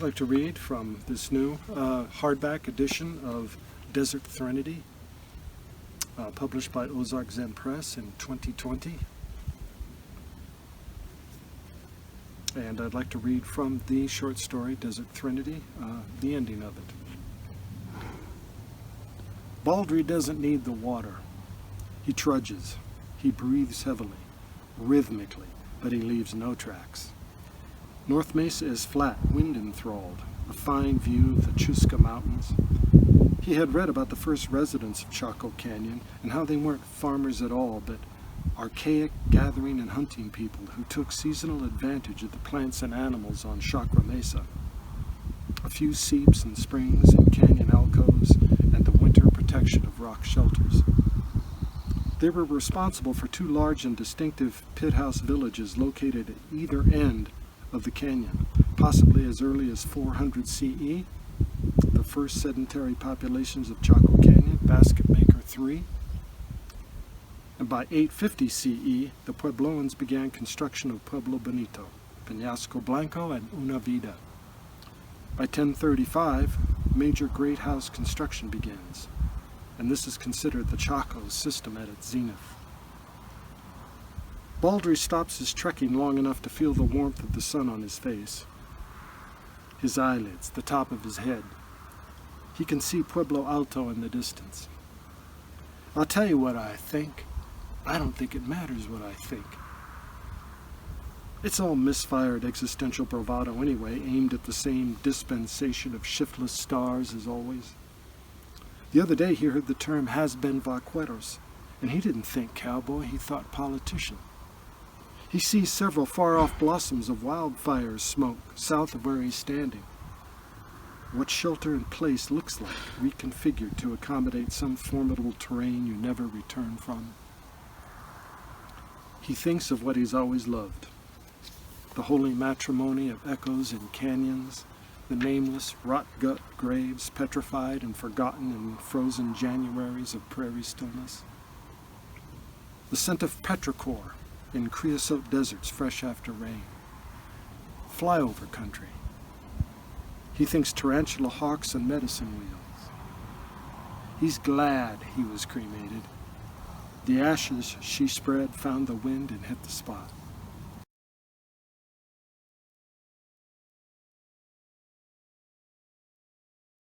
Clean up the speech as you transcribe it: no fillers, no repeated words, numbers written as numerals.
like to read from this new hardback edition of Desert Threnody, published by Ozark Zen Press in 2020. And I'd like to read from the short story, Desert Threnody, the ending of it. Baldry doesn't need the water. He trudges. He breathes heavily, rhythmically, but he leaves no tracks. North Mesa is flat, wind-enthralled, a fine view of the Chusca Mountains. He had read about the first residents of Chaco Canyon and how they weren't farmers at all, but archaic gathering and hunting people who took seasonal advantage of the plants and animals on Chakra Mesa. A few seeps and springs and canyon alcoves and the winter protection of rock shelters. They were responsible for two large and distinctive pit house villages located at either end of the canyon, possibly as early as 400 CE, the first sedentary populations of Chaco Canyon, Basket Maker III. And by 850 CE, the Puebloans began construction of Pueblo Bonito, Peñasco Blanco, and Una Vida. By 1035, major great house construction begins, and this is considered the Chaco system at its zenith. Baldry stops his trekking long enough to feel the warmth of the sun on his face, his eyelids, the top of his head. He can see Pueblo Alto in the distance. I'll tell you what I think. I don't think it matters what I think. It's all misfired existential bravado anyway, aimed at the same dispensation of shiftless stars as always. The other day he heard the term has-been vaqueros, and he didn't think cowboy, he thought politician. He sees several far-off blossoms of wildfire smoke south of where he's standing. What shelter in place looks like, reconfigured to accommodate some formidable terrain you never return from. He thinks of what he's always loved, the holy matrimony of echoes in canyons, the nameless, rot-gut graves petrified and forgotten in frozen Januaries of prairie stillness, the scent of petrichor in creosote deserts fresh after rain, flyover country. He thinks tarantula hawks and medicine wheels. He's glad he was cremated. The ashes she spread found the wind and hit the spot.